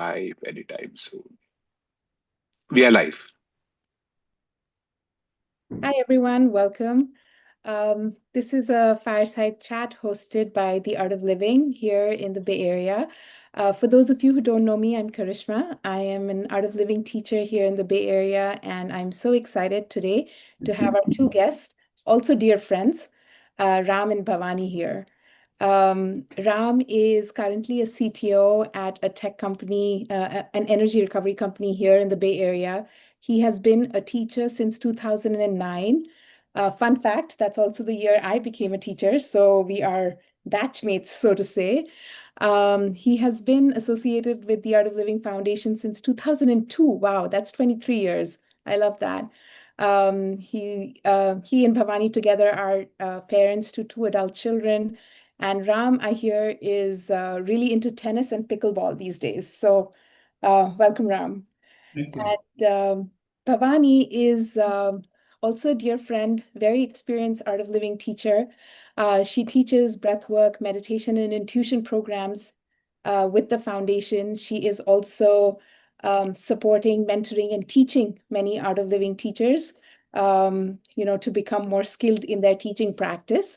live anytime soon. We are live. Hi, everyone. Welcome. This is a fireside chat hosted by The Art of Living here in the Bay Area. For those of you who don't know me, I'm Karishma. I am an Art of Living teacher here in the Bay Area, and I'm so excited today to have our two guests, also dear friends, Ram and Bavani here. Ram is currently a CTO at a tech company, an energy recovery company here in the Bay Area. He has been a teacher since 2009. Fun fact, that's also the year I became a teacher, so we are batchmates, so to say. He has been associated with the Art of Living Foundation since 2002. Wow, that's 23 years. I love that. He and Bhavani together are parents to two adult children. And Ram, I hear, is really into tennis and pickleball these days. So welcome, Ram. Thank you. And Bhavani is also a dear friend, very experienced Art of Living teacher. She teaches breathwork, meditation, and intuition programs with the foundation. She is also supporting, mentoring, and teaching many Art of Living teachers, to become more skilled in their teaching practice.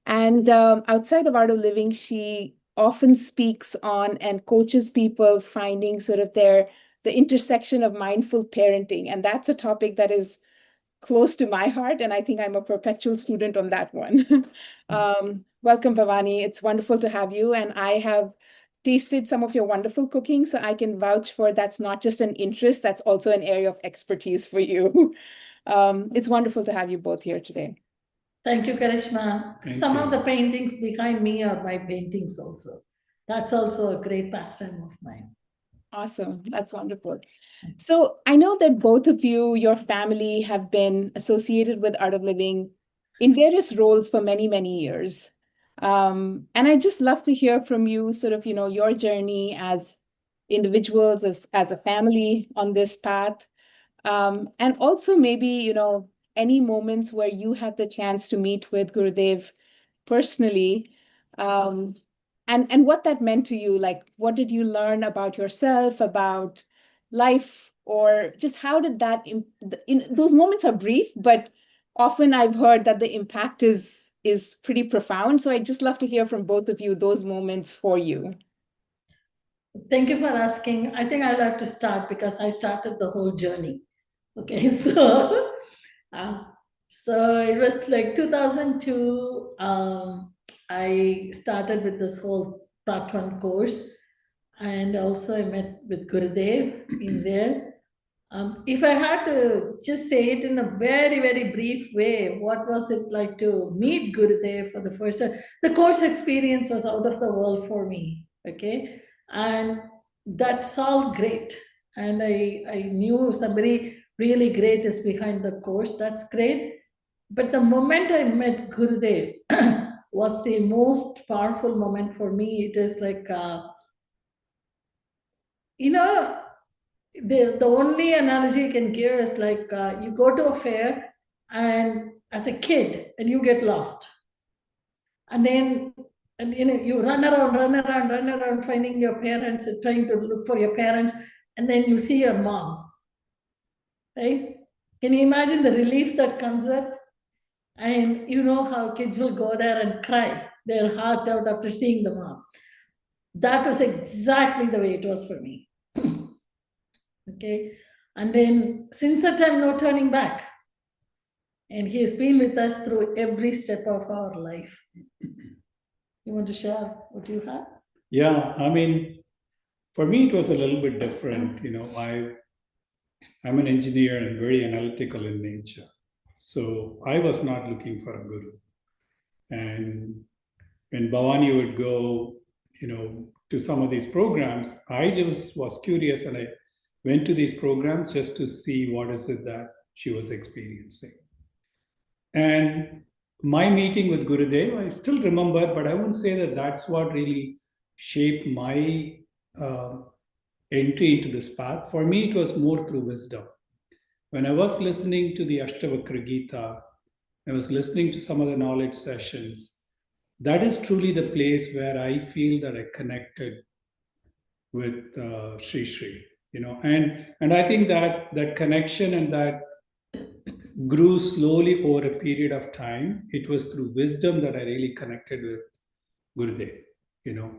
And outside of Art of Living, she often speaks on and coaches people finding sort of the intersection of mindful parenting. And that's a topic that is close to my heart. And I think I'm a perpetual student on that one. Welcome, Bhavani. It's wonderful to have you. And I have tasted some of your wonderful cooking, so I can vouch for that's not just an interest, that's also an area of expertise for you. It's wonderful to have you both here today. Thank you, Karishma. Thank Some you. of the paintings behind me are my paintings also. That's also a great pastime of mine. Awesome. That's wonderful. So I know that both of you, your family, have been associated with Art of Living in various roles for many, many years. And I just love to hear from you, sort of, your journey as individuals, as a family on this path. And also maybe, any moments where you had the chance to meet with Gurudev personally, and what that meant to you. Like, what did you learn about yourself, about life, or just how did that, in those moments are brief, but often I've heard that the impact is pretty profound. So I'd just love to hear from both of you, those moments for you. Thank you for asking. I think I'd like to start because I started the whole journey. Okay, so so it was like 2002. I started with this whole Part 1 course, and also I met with Gurudev in there. If I had to just say it in a very, very brief way, what was it like to meet Gurudev for the first time? The course experience was out of the world for me. Okay, and that's all great. And I knew somebody really great is behind the course. That's great. But the moment I met Gurudev was the most powerful moment for me. It is like, you know, the only analogy I can give is like you go to a fair and as a kid and you get lost. And then you run around finding your parents and trying to look for your parents, and then you see your mom. Right? Can you imagine the relief that comes up? And you know how kids will go there and cry their heart out after seeing the mom. That was exactly the way it was for me. Okay. And then since that time, no turning back. And he has been with us through every step of our life. You want to share what you have? Yeah, I mean, for me, it was a little bit different. I'm an engineer and very analytical in nature. So I was not looking for a guru. And when Bhavani would go, to some of these programs, I just was curious and I went to these programs just to see what is it that she was experiencing. And my meeting with Gurudev, I still remember, but I wouldn't say that that's what really shaped my entry into this path. For me, it was more through wisdom. When I was listening to the Ashtavakra Gita, I was listening to some of the knowledge sessions. That is truly the place where I feel that I connected with Sri Sri, and I think that connection and that grew slowly over a period of time. It was through wisdom that I really connected with Gurudev, you know.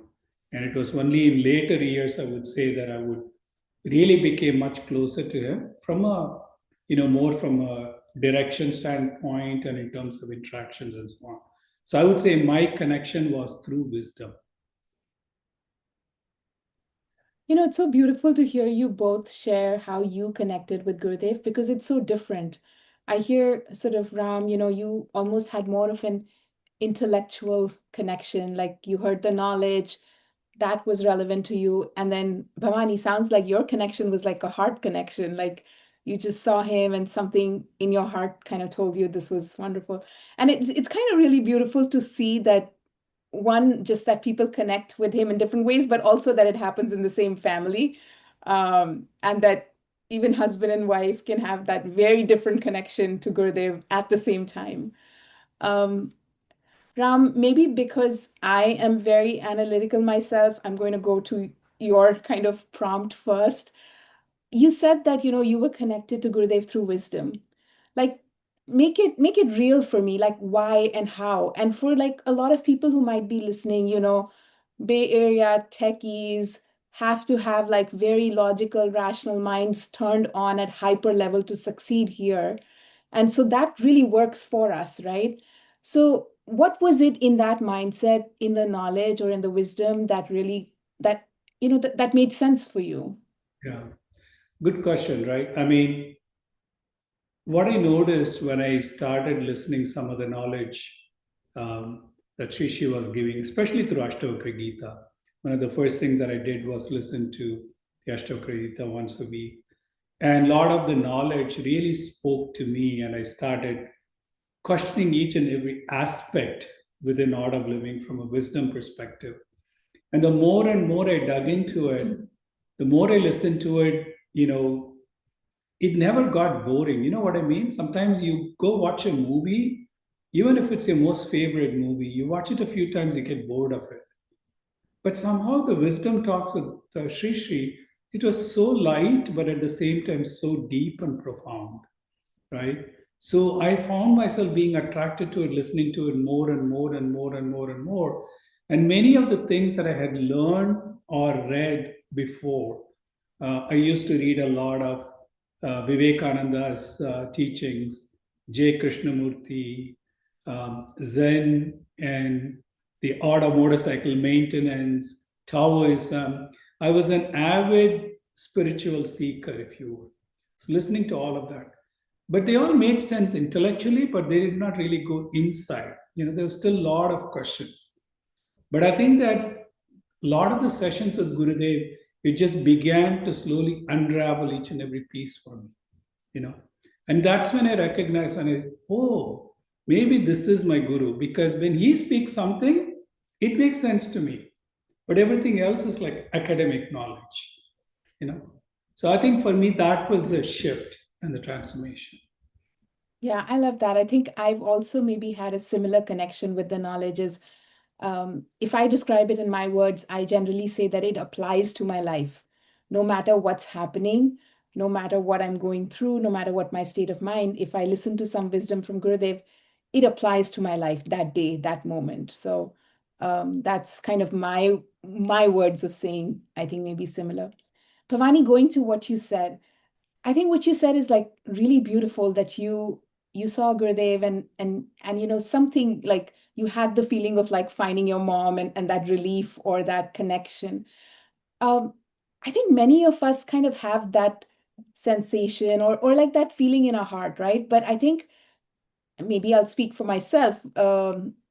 And it was only in later years I would say that I would really became much closer to him from a, more from a direction standpoint and in terms of interactions and so on. So I would say my connection was through wisdom. It's so beautiful to hear you both share how you connected with Gurudev because it's so different. I hear sort of Ram, you almost had more of an intellectual connection, like you heard the knowledge that was relevant to you. And then Bhavani, sounds like your connection was like a heart connection, like you just saw him and something in your heart kind of told you this was wonderful. And it's kind of really beautiful to see that one, just that people connect with him in different ways, but also that it happens in the same family. And that even husband and wife can have that very different connection to Gurudev at the same time. Um, Ram, maybe because I am very analytical myself, I'm going to go to your kind of prompt first. You said that, you were connected to Gurudev through wisdom. Like, make it real for me, like why and how. And for like a lot of people who might be listening, Bay Area techies have to have like very logical, rational minds turned on at hyper level to succeed here. And so that really works for us, right? So what was it in that mindset, in the knowledge or in the wisdom that really that made sense for you? Yeah, good question, right? I mean, what I noticed when I started listening some of the knowledge that Shishi was giving, especially through Ashtavakra Gita, one of the first things that I did was listen to the Ashtavakra Gita once a week. And a lot of the knowledge really spoke to me, and I started questioning each and every aspect within art of living from a wisdom perspective. And the more and more I dug into it, the more I listened to it, it never got boring. You know what I mean? Sometimes you go watch a movie, even if it's your most favorite movie, you watch it a few times, you get bored of it. But somehow the wisdom talks with Sri Sri, it was so light, but at the same time so deep and profound, right? So I found myself being attracted to it, listening to it more and more and more and more and more. And many of the things that I had learned or read before, I used to read a lot of Vivekananda's teachings, J. Krishnamurti, Zen, and the art of motorcycle maintenance, Taoism. I was an avid spiritual seeker, if you would. So listening to all of that. But they all made sense intellectually, but they did not really go inside. There was still a lot of questions. But I think that a lot of the sessions with Gurudev, it just began to slowly unravel each and every piece for me, And that's when I recognized, oh, maybe this is my Guru, because when he speaks something, it makes sense to me. But everything else is like academic knowledge, So I think for me, that was the shift and the transformation. Yeah, I love that. I think I've also maybe had a similar connection with the knowledge is, if I describe it in my words, I generally say that it applies to my life, no matter what's happening, no matter what I'm going through, no matter what my state of mind. If I listen to some wisdom from Gurudev, it applies to my life that day, that moment. So that's kind of my words of saying, I think maybe similar. Pavani, going to what you said, I think what you said is like really beautiful that you saw Gurudev and something like you had the feeling of like finding your mom and that relief or that connection. Um, I think many of us kind of have that sensation or like that feeling in our heart, right? But I think maybe I'll speak for myself,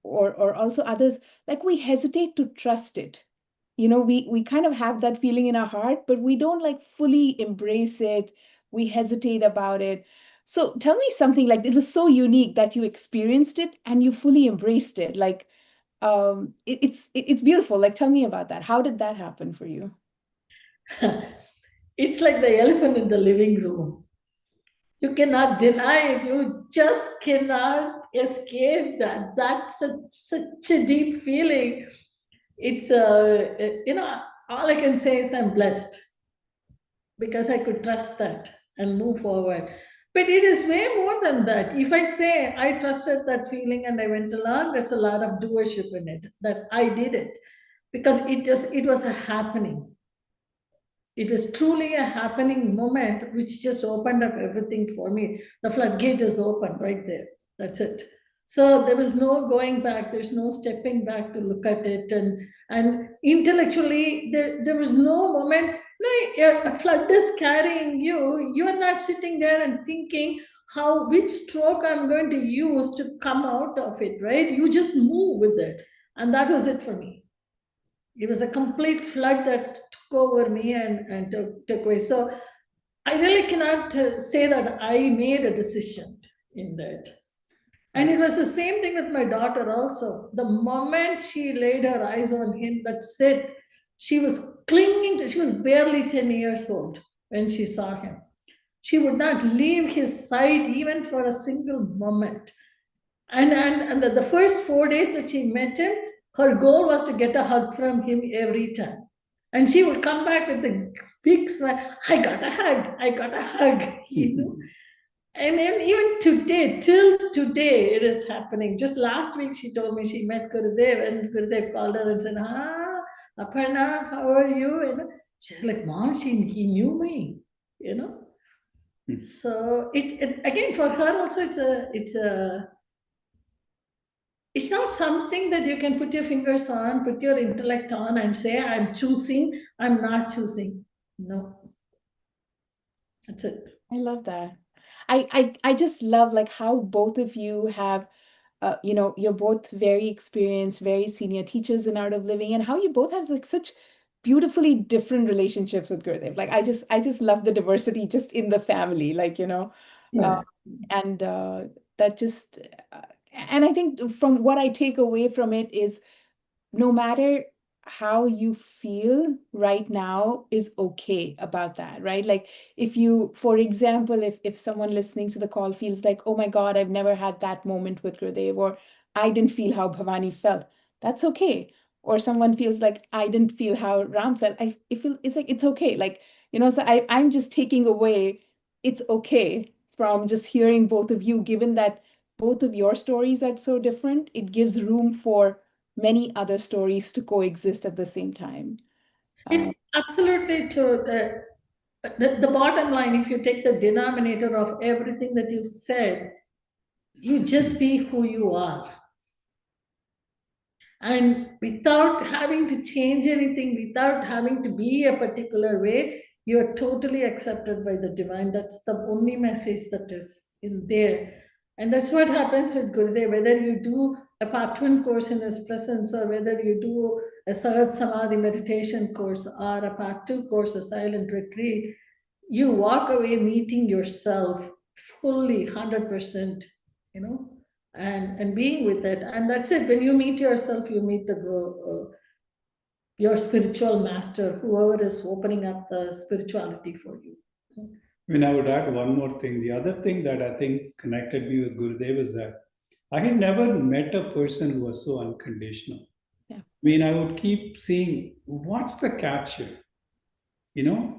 or also others, like we hesitate to trust it. We kind of have that feeling in our heart, but we don't like fully embrace it. We hesitate about it. So tell me something like it was so unique that you experienced it and you fully embraced it. Like it's beautiful. Like tell me about that. How did that happen for you? It's like the elephant in the living room. You cannot deny it. You just cannot escape that. That's such a deep feeling. It's all I can say is I'm blessed because I could trust that and move forward. But it is way more than that. If I say I trusted that feeling and I went along, there's a lot of doership in it, that I did it because it was a happening. It was truly a happening moment which just opened up everything for me. The floodgate is open right there. That's it. So there was no going back. There's no stepping back to look at it. And intellectually, there was no moment. No, a flood is carrying you. You are not sitting there and thinking which stroke I'm going to use to come out of it, right? You just move with it. And that was it for me. It was a complete flood that took over me and took away. So I really cannot say that I made a decision in that. And it was the same thing with my daughter also. The moment she laid her eyes on him, that's it. She was clinging to, she was barely 10 years old when she saw him. She would not leave his side even for a single moment. And the first 4 days that she met him, her goal was to get a hug from him every time. And she would come back with a big smile. I got a hug. I got a hug. You know. And even today, till today, it is happening. Just last week, she told me she met Gurudev, and Gurudev called her and said, Aparna, how are you? You know, she's like, Mom, he knew me. You know. So it again for her also it's not something that you can put your fingers on, put your intellect on and say, I'm choosing, I'm not choosing. No. That's it. I love that. I just love like how both of you have, you're both very experienced, very senior teachers in Art of Living, and how you both have like such beautifully different relationships with Gurudev. Like I just love the diversity just in the family, like, Yeah. and that just, and I think from what I take away from it is no matter how you feel right now is okay about that, right? Like if you, for example, if someone listening to the call feels like, oh my God, I've never had that moment with Gurudev, or I didn't feel how Bhavani felt, that's okay. Or someone feels like I didn't feel how Ram felt, it's like it's okay. Like, so I'm just taking away it's okay from just hearing both of you, given that both of your stories are so different, it gives room for many other stories to coexist at the same time. It's absolutely true. The bottom line, if you take the denominator of everything that you said, you just be who you are. And without having to change anything, without having to be a particular way, you're totally accepted by the divine. That's the only message that is in there. And that's what happens with Gurudev, whether you do a part 1 course in his presence, or whether you do a Sahat Samadhi meditation course, or a part 2 course, a silent retreat, you walk away meeting yourself fully, 100%, and being with it. And that's it. When you meet yourself, you meet your spiritual master, whoever is opening up the spirituality for you. I would add one more thing. The other thing that I think connected me with Gurudev is that I had never met a person who was so unconditional. Yeah. I would keep seeing, what's the catch here?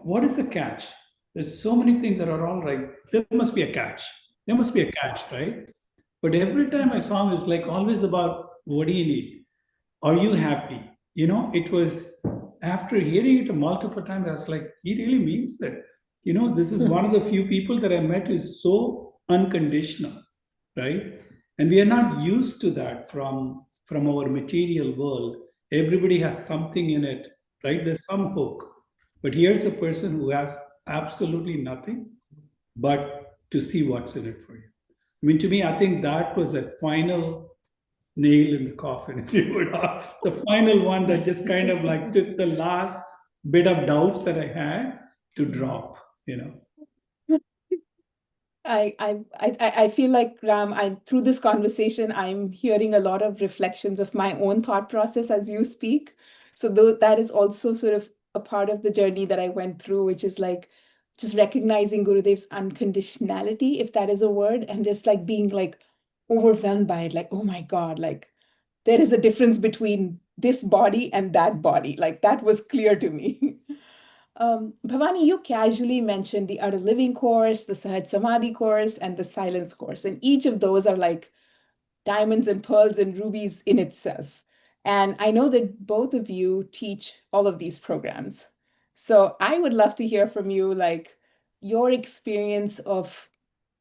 What is the catch? There's so many things that are all right. There must be a catch. There must be a catch, right? But every time I saw him, it's like always about, what do you need? Are you happy? It was after hearing it multiple times, I was like, he really means that. This is one of the few people that I met who is so unconditional, right? And we are not used to that from our material world. Everybody has something in it, right? There's some hook. But here's a person who has absolutely nothing but to see what's in it for you. To me, I think that was a final nail in the coffin, if you would, the final one that just kind of like took the last bit of doubts that I had to drop. I feel like, Ram, through this conversation, I'm hearing a lot of reflections of my own thought process as you speak. So that is also sort of a part of the journey that I went through, which is like just recognizing Gurudev's unconditionality, if that is a word, and just like being like overwhelmed by it, like, oh my God, like there is a difference between this body and that body. Like that was clear to me. Bhavani, you casually mentioned the Art of Living course, the Sahaj Samadhi course, and the Silence course. And each of those are like diamonds and pearls and rubies in itself. And I know that both of you teach all of these programs. So I would love to hear from you, like your experience of,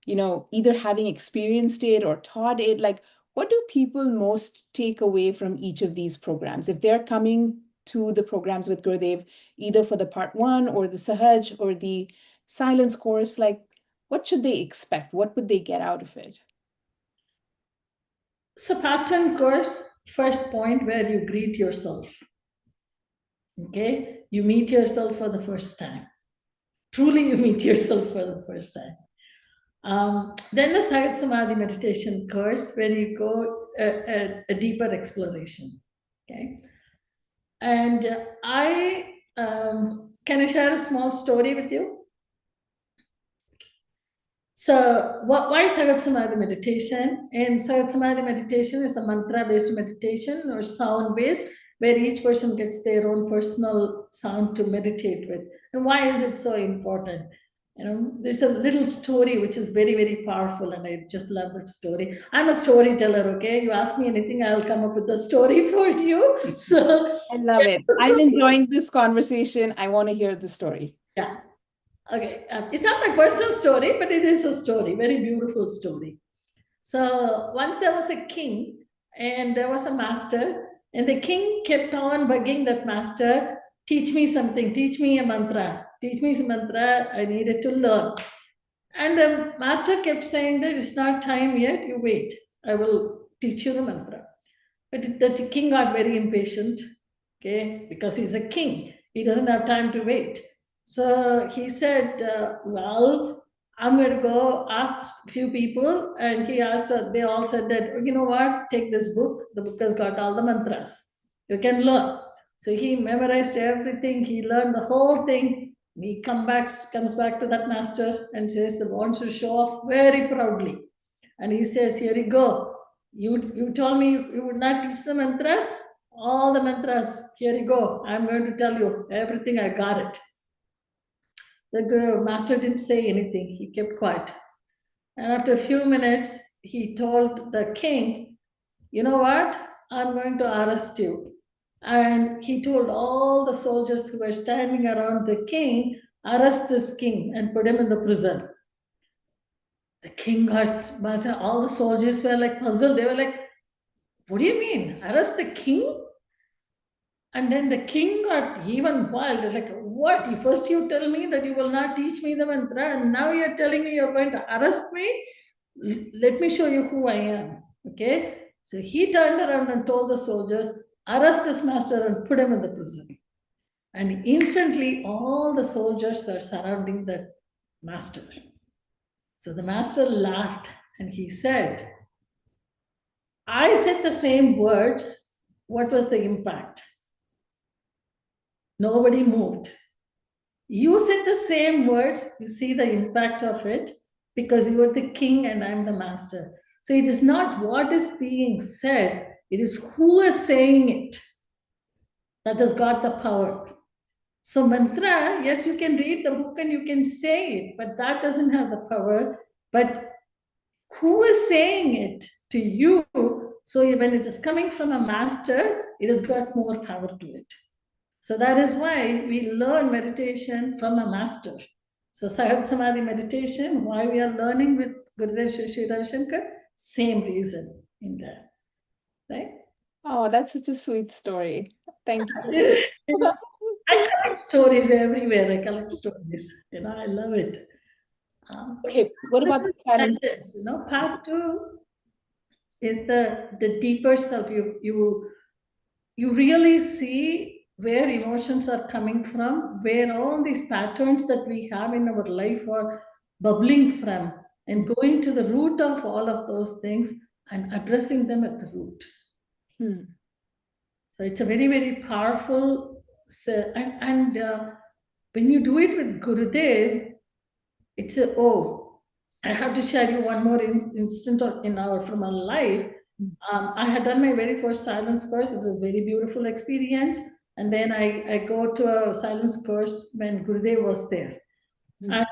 either having experienced it or taught it. Like, what do people most take away from each of these programs? If they're coming to the programs with Gurudev, either for the part 1 or the Sahaj or the Silence course, like what should they expect? What would they get out of it? So pattern course, first point where you greet yourself. Okay, you meet yourself for the first time. Truly, you meet yourself for the first time. Then the Sahaj Samadhi meditation course, where you go a deeper exploration. Okay, and can I share a small story with you? So why Sahaj Samadhi meditation? And Sahaj Samadhi meditation is a mantra-based meditation or sound-based, where each person gets their own personal sound to meditate with. And why is it so important? There's a little story which is very, very powerful, and I just love that story. I'm a storyteller, okay? You ask me anything, I'll come up with a story for you. So I love it. I'm enjoying this conversation. I want to hear the story. Yeah. Okay. It's not my personal story, but it is a story, very beautiful story. So once there was a king, and there was a master, and the king kept on bugging that master, teach me something, teach me a mantra, teach me some mantra, I needed to learn. And the master kept saying that it's not time yet, you wait, I will teach you the mantra. But the king got very impatient, okay, because he's a king, he doesn't have time to wait. So he said, well, I'm going to go ask a few people. And he asked, they all said that, you know what, take this book. The book has got all the mantras. You can learn. So he memorized everything. He learned the whole thing. He comes back to that master and says, he wants to show off very proudly. And he says, here you go. You told me you would not teach the mantras. All the mantras, here you go. I'm going to tell you everything. I got it. The master didn't say anything. He kept quiet. And after a few minutes, he told the king, you know what? I'm going to arrest you. And he told all the soldiers who were standing around the king, arrest this king and put him in the prison. The king got, all the soldiers were like puzzled. They were like, what do you mean? Arrest the king? And then the king got even wild, like, what? First you tell me that you will not teach me the mantra, and now you're telling me you're going to arrest me? Let me show you who I am, okay? So he turned around and told the soldiers, arrest this master and put him in the prison. And instantly all the soldiers were surrounding the master. So the master laughed and he said, I said the same words. What was the impact? Nobody moved. You said the same words, you see the impact of it, because you are the king and I'm the master. So it is not what is being said, it is who is saying it that has got the power. So mantra, yes, you can read the book and you can say it, but that doesn't have the power. But who is saying it to you? So when it is coming from a master, it has got more power to it. So that is why we learn meditation from a master. So Sahaj Samadhi meditation, why we are learning with Gurudev Sri Ravi Shankar, same reason in that, right? Oh, that's such a sweet story. Thank you. I collect stories everywhere. I collect stories. I love it. Okay, what about the silence? Part 2 is the deeper self. You really see where emotions are coming from, where all these patterns that we have in our life are bubbling from, and going to the root of all of those things and addressing them at the root. So it's a very, very powerful, and when you do it with Gurudev, it's I have to share you one more instant from our life. I had done my very first silence course. It was a very beautiful experience. And then I go to a silence course when Gurudev was there. And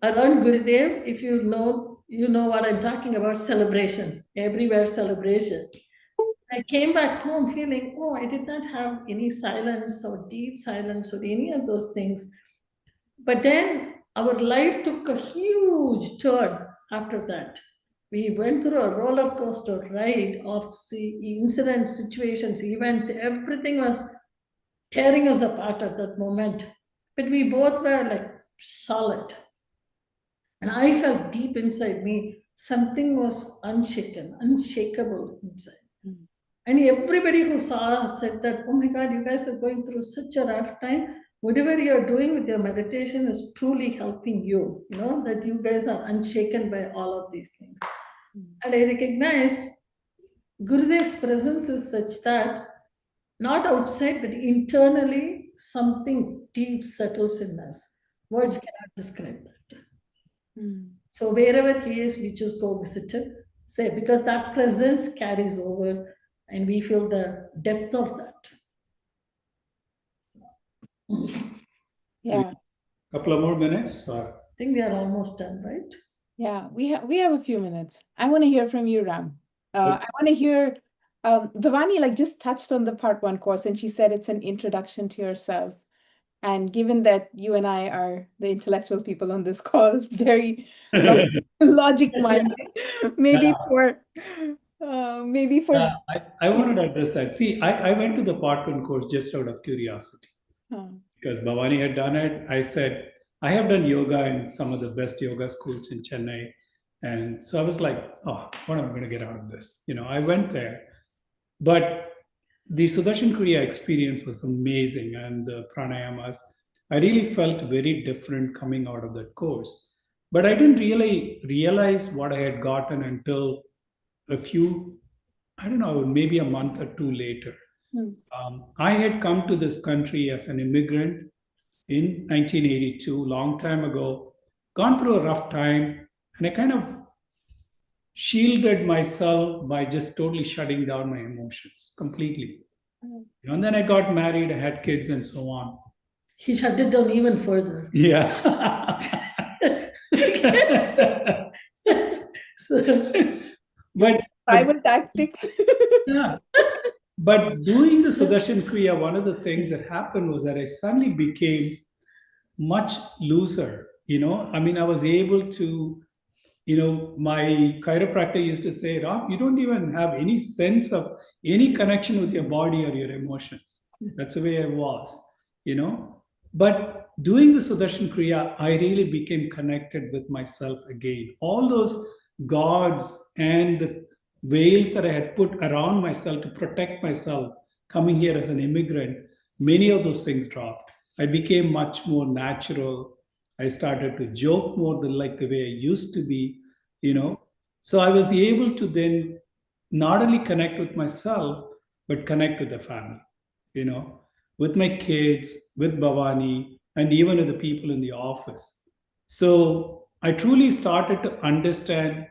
around Gurudev, if you know what I'm talking about, celebration, everywhere celebration. I came back home feeling, oh, I did not have any silence or deep silence or any of those things. But then our life took a huge turn after that. We went through a roller coaster ride of incidents, situations, events. Everything was tearing us apart at that moment. But we both were like solid. And I felt deep inside me, something was unshaken, unshakable inside. And everybody who saw us said that, oh my God, you guys are going through such a rough time. Whatever you're doing with your meditation is truly helping you, that you guys are unshaken by all of these things. And I recognized Gurudev's presence is such that not outside, but internally, something deep settles in us. Words cannot describe that. So wherever he is, we just go visit him, say, because that presence carries over and we feel the depth of that. Yeah. Couple of more minutes? Or? I think we are almost done, right? Yeah, we have a few minutes. I want to hear from you, Ram. I want to hear, Bavani just touched on the part 1 course, and she said it's an introduction to yourself. And given that you and I are the intellectual people on this call, very logic-minded, maybe for I wanted to address that. See, I went to the part 1 course just out of curiosity. Because Bavani had done it. I said, I have done yoga in some of the best yoga schools in Chennai. And so I was like, oh, what am I going to get out of this? I went there. But the Sudarshan Kriya experience was amazing. And the pranayamas, I really felt very different coming out of that course. But I didn't really realize what I had gotten until a few, I don't know, maybe a month or 2 later. I had come to this country as an immigrant in 1982, long time ago, gone through a rough time, and I kind of shielded myself by just totally shutting down my emotions completely. And then I got married, I had kids, and so on. He shut it down even further. Yeah. But Bible tactics. Yeah. But doing the Sudarshan Kriya, one of the things that happened was that I suddenly became much looser. I was able to, my chiropractor used to say, Ram, you don't even have any sense of any connection with your body or your emotions. That's the way I was, But doing the Sudarshan Kriya, I really became connected with myself again. All those gods and the veils that I had put around myself to protect myself coming here as an immigrant, many of those things dropped. I became much more natural. I started to joke more than like the way I used to be, So I was able to then not only connect with myself, but connect with the family, with my kids, with Bavani, and even with the people in the office. So I truly started to understand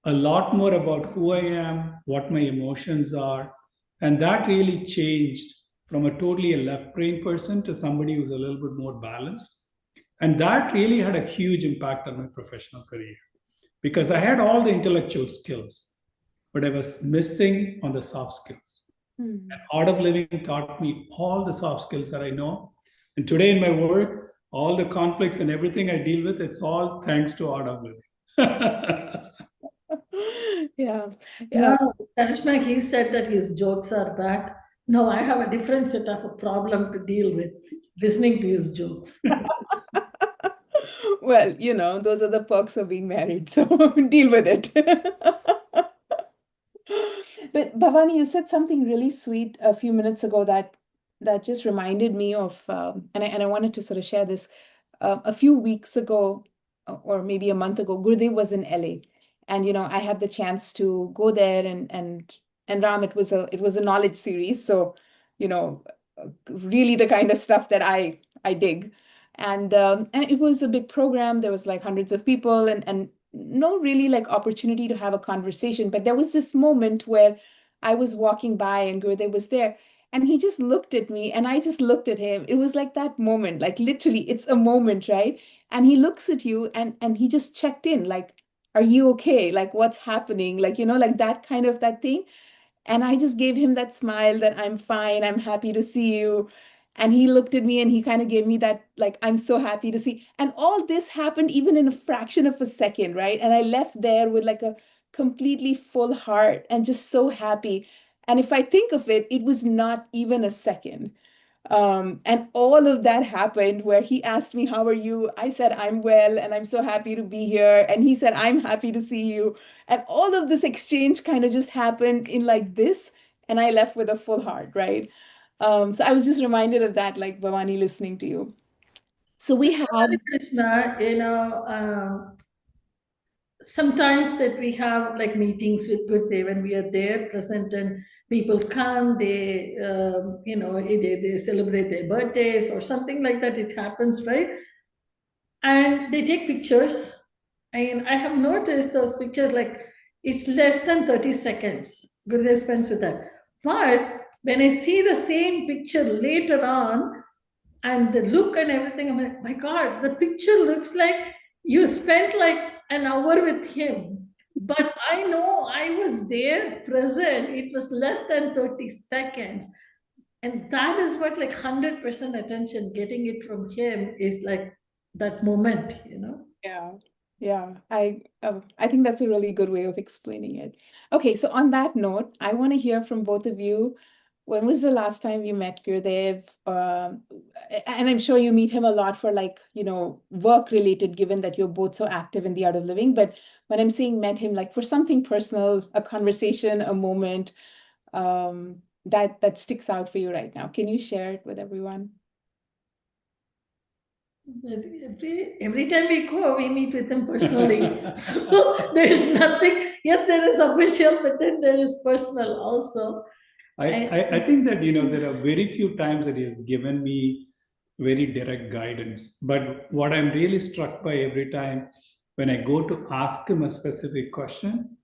a lot more about who I am, what my emotions are. And that really changed from a totally left brain person to somebody who's a little bit more balanced. And that really had a huge impact on my professional career because I had all the intellectual skills, but I was missing on the soft skills. And Art of Living taught me all the soft skills that I know. And today in my work, all the conflicts and everything I deal with, it's all thanks to Art of Living. Yeah. No, Karishma, he said that his jokes are back. No, I have a different set of a problem to deal with, listening to his jokes. Well, those are the perks of being married, so deal with it. But Bhavani, you said something really sweet a few minutes ago that just reminded me of, and I wanted to sort of share this. A few weeks ago, or maybe a month ago, Gurudev was in LA, and I had the chance to go there, and Ram, it was a knowledge series, so really the kind of stuff that I dig. And it was a big program. There was like hundreds of people, and no really like opportunity to have a conversation, but there was this moment where I was walking by and Gurudev was there. And he just looked at me and I just looked at him. It was like that moment, like literally, it's a moment, right? And he looks at you and he just checked in, like, are you okay? Like, what's happening? Like, like that kind of that thing. And I just gave him that smile that I'm fine, I'm happy to see you. And he looked at me and he kind of gave me that, like, I'm so happy to see. And all this happened even in a fraction of a second, right? And I left there with like a completely full heart and just so happy. And if I think of it, it was not even a second. And all of that happened where he asked me, how are you? I said, I'm well, and I'm so happy to be here. And he said, I'm happy to see you. And all of this exchange kind of just happened in like this. And I left with a full heart, right? So I was just reminded of that, like Bhavani listening to you. So we have, Hare Krishna, sometimes that we have like meetings with Gurudev when we are there present and people come, they, they celebrate their birthdays or something like that. It happens, right? And they take pictures. And I have noticed those pictures, like it's less than 30 seconds. Gurudev spends with that. But when I see the same picture later on, and the look and everything, I'm like, my God, the picture looks like you spent like an hour with him. But I know I was there present. It was less than 30 seconds. And that is what like 100% attention, getting it from him is like that moment. yeah, yeah, I think that's a really good way of explaining it. Okay, so on that note, I want to hear from both of you. When was the last time you met Gurudev? And I'm sure you meet him a lot for like, work related, given that you're both so active in the art of living. But when I'm saying met him, like for something personal, a conversation, a moment, that sticks out for you right now. Can you share it with everyone? Every time we go, we meet with him personally. So there is nothing. Yes, there is official, but then there is personal also. I think that, there are very few times that he has given me very direct guidance. But what I'm really struck by every time when I go to ask him a specific question,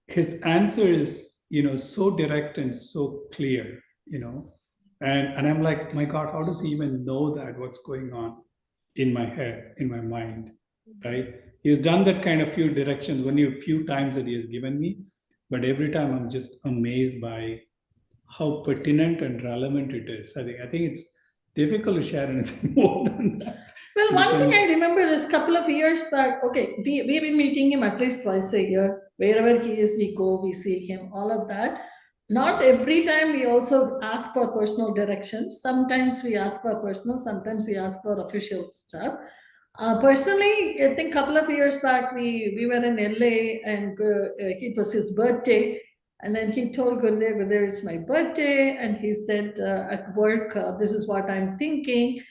his answer is, so direct and so clear, and I'm like, my God, how does he even know that what's going on in my head, in my mind, right? He has done that kind of few directions, only a few times that he has given me, but every time I'm just amazed by how pertinent and relevant it is. I think it's difficult to share anything more than that. Well, one thing I remember is a couple of years back, okay, we've been meeting him at least twice a year. Wherever he is, we go, we see him, all of that. Not every time we also ask for personal directions. Sometimes we ask for personal, sometimes we ask for official stuff. Personally, I think a couple of years back, we were in LA and it was his birthday. And then he told Gurudev, it's my birthday. And he said at work, this is what I'm thinking.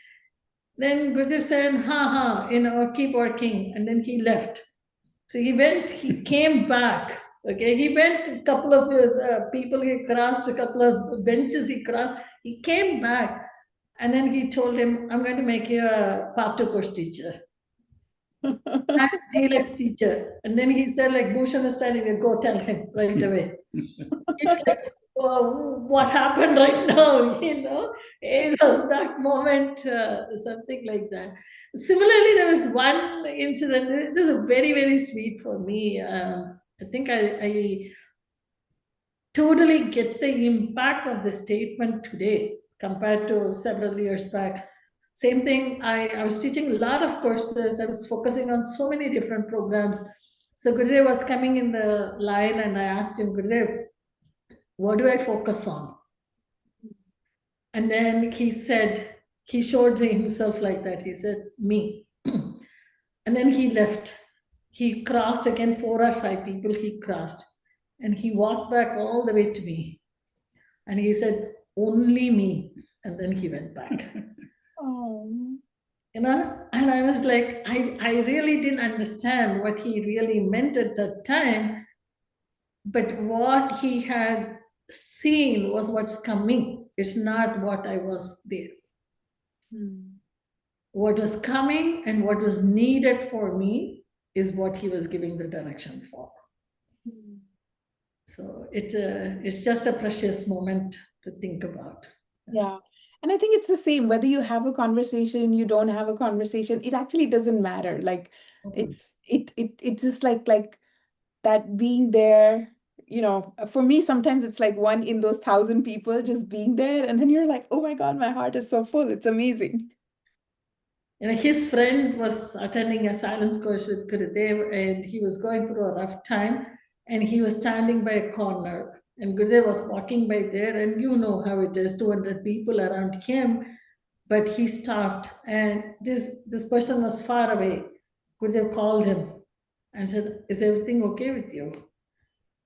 Then Gurudev said, ha, keep working. And then he left. So he came back. Okay, he went a couple of people he crossed, a couple of benches he crossed. He came back and then he told him, I'm going to make you a part 2 course teacher. And deluxe teacher. And then he said, like, Bhushan is standing there, go tell him right away. It's like, oh, what happened right now? It was that moment, something like that. Similarly, there was one incident. This is very, very sweet for me. I think I totally get the impact of the statement today compared to several years back. Same thing, I was teaching a lot of courses. I was focusing on so many different programs. So Gurudev was coming in the line and I asked him, Gurudev, what do I focus on? And then he said, he showed me himself like that. He said, me. And then he left. He crossed again, 4 or 5 people he crossed. And he walked back all the way to me. And he said, only me. And then he went back. Oh. And I was like, I really didn't understand what he really meant at that time. But what he had seen was what's coming. It's not what I was there. What was coming and what was needed for me is what he was giving the direction for. So it's just a precious moment to think about. Yeah. And I think it's the same, whether you have a conversation, you don't have a conversation, it actually doesn't matter. Like it's just like that being there, for me, sometimes it's like one in those 1,000 people just being there. And then you're like, oh my God, my heart is so full. It's amazing. His friend was attending a silence course with Gurudev, and he was going through a rough time, and he was standing by a corner, and Gurudev was walking by there, and you know how it is, 200 people around him, but he stopped, and this person was far away. Gurudev called him and said, "Is everything okay with you?"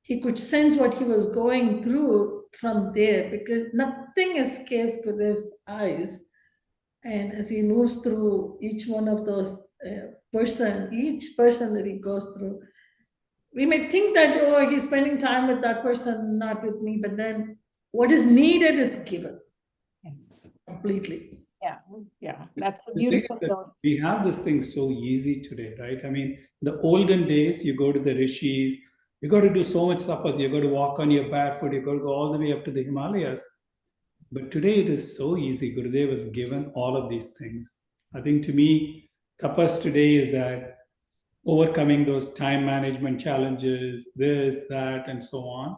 He could sense what he was going through from there, because nothing escapes Gurudev's eyes. And as he moves through each one of those each person that he goes through, we may think that, oh, he's spending time with that person, not with me, but then what is needed is given. Yes. Completely. Yeah. That's a The thing beautiful is that thought. we have this thing so easy today, right? I mean, the olden days, you go to the rishis, you got to do so much tapas, you got to walk on your barefoot, you got to go all the way up to the Himalayas. But today it is so easy. Gurudev has given all of these things. I think to me, tapas today is that overcoming those time management challenges, this, that, and so on,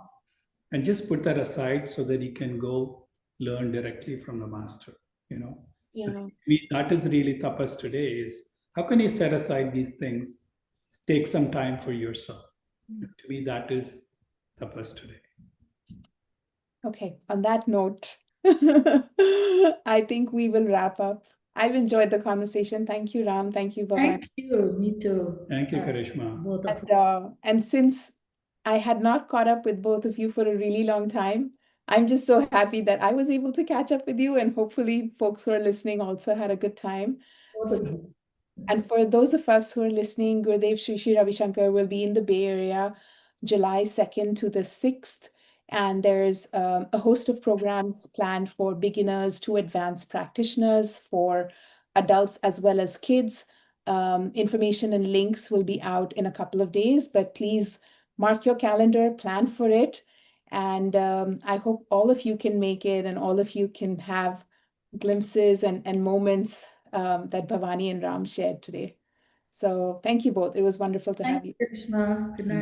and just put that aside so that you can go learn directly from the master. Yeah. That is really tapas today. Is how can you set aside these things, take some time for yourself? To me, that is tapas today. Okay. On that note, I think we will wrap up. I've enjoyed the conversation. Thank you, Ram. Thank you, Bavani. Thank you. Me too. Thank you, Karishma. Both of us. And since I had not caught up with both of you for a really long time, I'm just so happy that I was able to catch up with you, and hopefully folks who are listening also had a good time. Totally. And for those of us who are listening, Gurudev Sri Ravi Shankar will be in the Bay Area July 2nd to the 6th. And there's a host of programs planned for beginners to advanced practitioners, for adults as well as kids. Information and links will be out in a couple of days, but please mark your calendar, plan for it. And I hope all of you can make it, and all of you can have glimpses and moments that Bavani and Ram shared today. So thank you both. It was wonderful to have Thank you. you, Krishna. Good night.